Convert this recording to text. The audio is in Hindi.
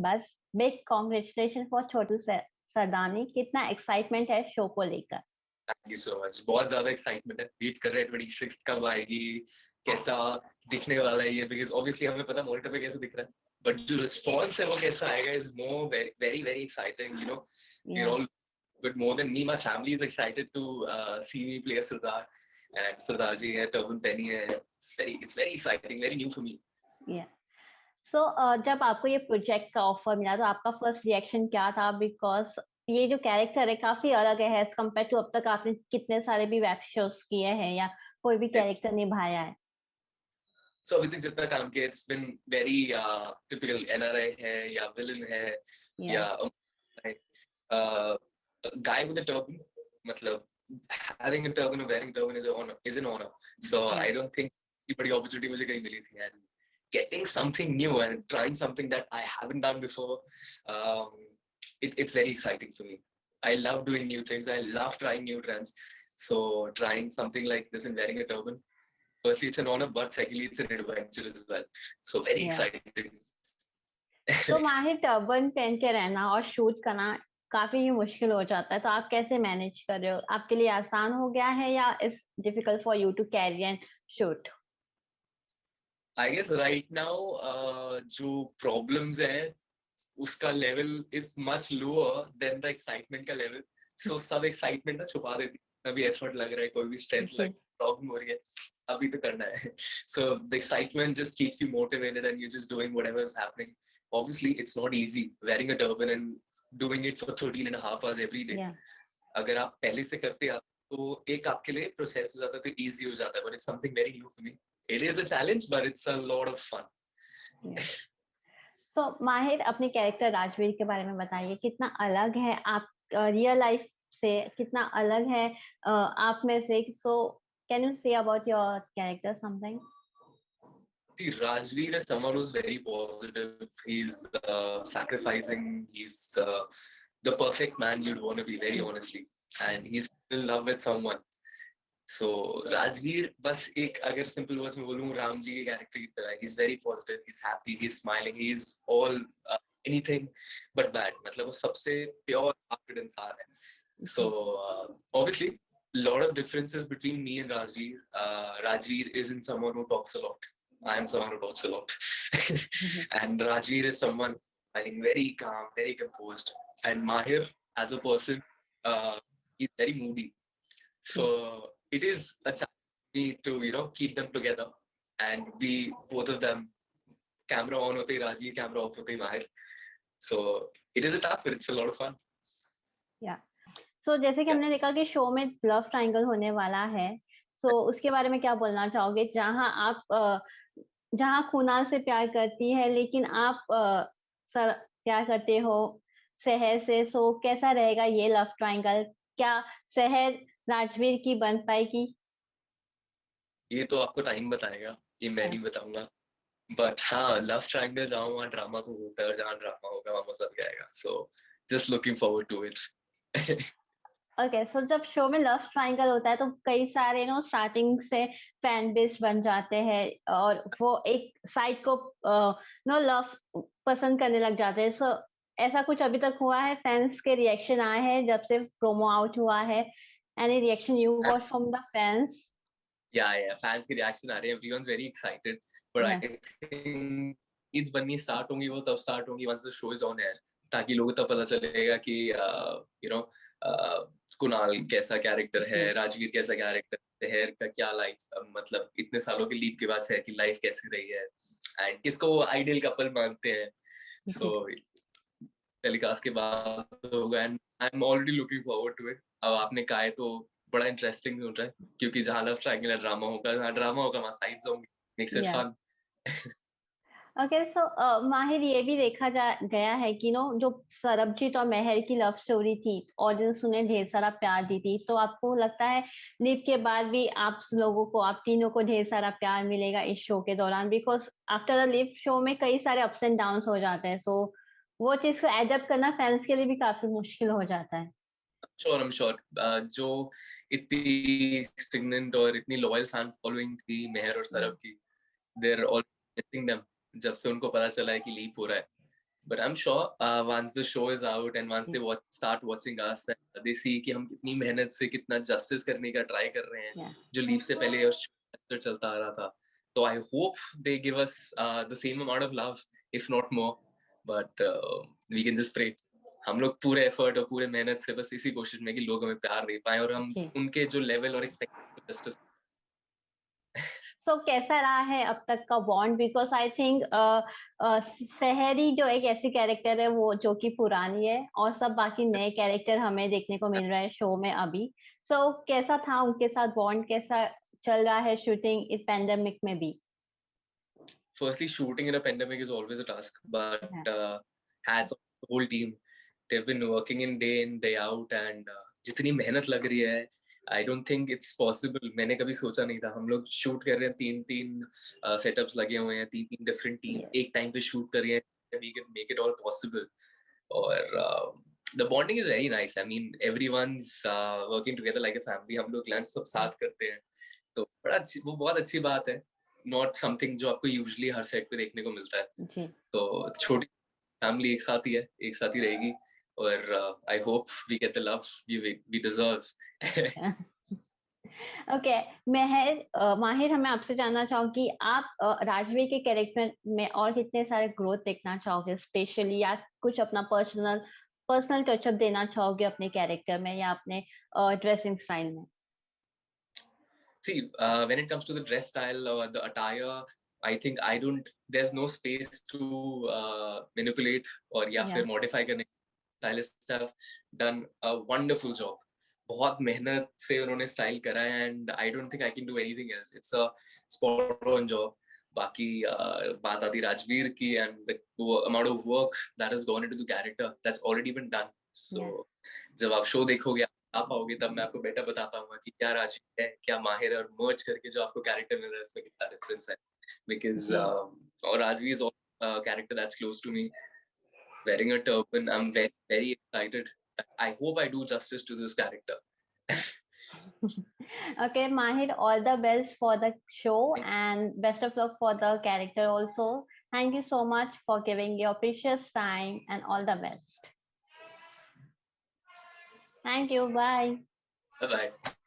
बस बिग कॉन्ग्रेचुलेशन फॉर छोटू सरदानी। कितना एक्साइटमेंट है शो को लेकर? Thank you so much. बहुत ज्यादा एक्साइटमेंट है, वेट कर रहे हैं 26 कब आएगी, कैसा दिखने वाला है ये, बिकॉज ऑब्वियसली हमें पता मॉनिटर पे कैसे दिख रहा है, बट जो रिस्पॉन्स है वो कैसा आएगा is more very very very exciting. You know, we are all, but more than me, my family is excited to see me play Sardar, and Sardar ji hai, Turban Penny hai. It's very exciting, very new for me. Yeah. So, जब आपको ये प्रोजेक्ट का ऑफर मिला तो आपका फर्स्ट रिएक्शन क्या था? बिकॉज ये जो कैरेक्टर है काफी अलग है एज कम्पेयर टू अब तक आपने कितने सारे भी वेब शोज किए हैं या कोई भी कैरेक्टर निभाया है। So अभी तक जितना काम किया, it's been very typical NRI है या villain है या uh, a guy with a turban. मतलब having a turban or wearing a turban is an honor. So I don't think इतनी बड़ी opportunity मुझे कहीं मिली थी, and getting something new and trying something that I haven't done before, it's very exciting for me. I love doing new things. I love trying new trends. So trying something like this and wearing a turban, firstly it's an honor, but secondly it's an adventure as well. So very exciting. तो माहिर टर्बन पहन के रहना और शूट करना काफी ही मुश्किल हो जाता है, तो आप कैसे मैनेज कर रहे हो? आपके लिए आसान हो गया है या it's difficult for you to carry and shoot? I guess right now जो problems है उसका level is much lower than the excitement का level. So सब excitement ना छुपा देती है, अभी effort लग रहा है, कोई भी strength लग problem हो रही है, अभी तो करना है. So the excitement just keeps you motivated and you're just doing whatever is happening. Obviously it's not easy wearing a turban and doing it for 13 and a half hours every day. अगर आप पहले से करते आप तो एक आपके लिए प्रोसेस हो जाता है, तो easy हो जाता है, but it's something very new for me. It is a challenge, but it's a lot of fun. So, माहिर अपने कैरेक्टर राजवीर के बारे में बताइए, कितना अलग है आप रियल लाइफ से, कितना अलग है आप में से? So, can you say about your character something? See, Rajveer is someone who's very positive. He's sacrificing. He's the perfect man you'd want to be, very honestly. And he's in love with someone. So Rajveer, बस एक अगर simple words में बोलूँ, राम जी के character की तरह, he's very positive, he's happy, he's smiling, he's all anything but bad. मतलब वो सबसे pure hearted इंसान है. So obviously, lot of differences between me and Rajveer. Rajveer isn't someone who talks a lot. I am someone who talks a lot. And Rajveer is someone, I think, very calm, very composed. And Mahir, as a person, he's very moody. So it is a challenge for me to, you know, keep them together and be both of them. Camera on hote Rajveer, camera off hote Mahir. So it is a task, but it's a lot of fun. Yeah. So जैसे कि हमने देखा कि शो में लव ट्रायंगल होने वाला है, so उसके बारे में क्या बोलना चाहोगे? जहां कुणाल से प्यार करती है लेकिन आप प्यार करते हो सहर से, सो कैसा रहेगा ये लव ट्रायंगल? क्या सहर राजवीर की बन पाएगी? ये तो आपको टाइम बताएगा, ये मैं नहीं बताऊंगा. बट हाँ, लव ट्रायंगल जहाँ वहाँ ड्रामा तो होता है, और जहाँ ड्रामा होगा वहाँ मजा भी आएगा. So just looking forward to it. Okay, so जब शो में लव ट्रायंगल होता है तो कई सारे नो स्टार्टिंग से फैन बेस बन जाते हैं और वो एक साइड को नो लव पसंद करने लग जाते हैं. सो ऐसा कुछ अभी तक हुआ है? फैंस के रिएक्शन आए हैं जब से प्रोमो आउट हुआ है? Any reaction you got from the fans? Yeah, fans की reaction आ रही है, everyone's very excited, but I think इस बननी start होंगी वो तब start होंगी once the show is on air, ताकि लोगों तक पता चलेगा कि you know कुणाल कैसा कैरेक्टर है, राजवीर कैसा कैरेक्टर, सहर का क्या लाइफ, मतलब इतने सालों के लीप के बाद सहर की लाइफ कैसी रही है, एंड किसको वो आइडियल कपल मानते हैं. सो टेलीकास्ट के बाद होगा, and I am already looking forward to it. अब आपने कहा है तो बड़ा इंटरेस्टिंग हो रहा है, क्योंकि जहाँ लव ट्रायंगल ड्रामा होगा, जहाँ ड्रामा होगा वहाँ साइड्स होंगे, मेक्स इट फन. ओके, सो माहिर, ये भी देखा गया है कि नो जो सरबजीत और मेहर की लव स्टोरी थी, ऑडियंस उन्हें ढेर सारा प्यार दी थी, तो आपको लगता है लिप के बाद भी आप लोगों को, आप तीनों को ढेर सारा प्यार मिलेगा इस शो के दौरान? Because after the lip show में कई सारे अप्स एंड डाउन हो जाते हैं, सो वो चीज को एडप्ट करना फैंस के लिए भी काफी मुश्किल हो जाता है. Sure, I am sure. जो इतनी स्टिग्नेंट और इतनी लॉयल फैन फॉलोइंग थी मेहर और सरब की, they are all missing them जब से उनको पता चला है कि लीप हो रहा है. But I'm sure once the show is out and once they start watching us, and they see कि हम कितनी मेहनत से कितना justice करने का try कर रहे हैं, जो लीव से पहले चलता आ रहा था. So I hope they give us the same amount of love, if not more. But we can just pray. हम लोग पूरे एफर्ट और पूरे मेहनत से बस इसी कोशिश में कि लोग हमें प्यार दे पाए और हम उनके जो लेवल और एक्सपेक्टेशन जस्टिस. So कैसा रहा है अब तक का बॉन्ड? बिकॉज आई थिंक सहरी जो एक ऐसी कैरेक्टर है वो जो कि पुरानी है और सब बाकी नए कैरेक्टर हमें देखने को मिल रहा है शो में अभी. सो कैसा था उनके साथ बॉन्ड? कैसा चल रहा है शूटिंग इस पैंडेमिक में भी? Firstly, shooting in a pandemic is always a task, but hats off to the whole team. They've been working in day out, and जितनी मेहनत लग रही है, I don't think it's possible. मैंने कभी सोचा नहीं था. हम लोग शूट कर रहे हैं, तीन सेटअप्स लगे हुए हैं, तीन डिफरेंट टीम्स एक टाइम पे शूट कर रही हैं. We can make it all possible. और the bonding is very nice. I mean, everyone's working together like a family. हम लोग लंच सब साथ करते हैं, तो वो बहुत अच्छी बात है. Not something जो आपको usually हर सेट पे देखने को मिलता है. तो छोटी फैमिली एक साथ ही है, एक साथ ही रहेगी. और I hope we get the love we deserve. Okay माहिर, हमें आपसे जानना चाहूंगी आप राजवीर के कैरेक्टर में और कितने सारे ग्रोथ देखना चाहोगे स्पेशली, या कुछ अपना पर्सनल टचअप देना चाहोगे अपने कैरेक्टर में या अपने ड्रेसिंग स्टाइल में? See, when it comes to the dress style or the attire, I think there's no space to manipulate or या फिर modify करने. Stylists have done a wonderful job. बहुत मेहनत से उन्होंने स्टाइल करा है, and I don't think I can do anything else. It's a spot on job. बाकी बात आती राजवीर की and the amount of work that has gone into the character that's already been done. So जब आप शो देखोगे आ पाओगे तब मैं आपको बेटर बता पाऊंगा कि क्या राजवीर है, क्या माहिर है, और मर्ज करके जो आपको कैरेक्टर मिल रहा है उसमें कितना डिफरेंस है. Because और Rajveer is a character that's close to me. Wearing a turban, I'm very, very excited. I hope I do justice to this character. Okay, Mahir, all the best for the show and best of luck for the character also. Thank you so much for giving your precious time and all the best. Thank you. Bye. Bye-bye.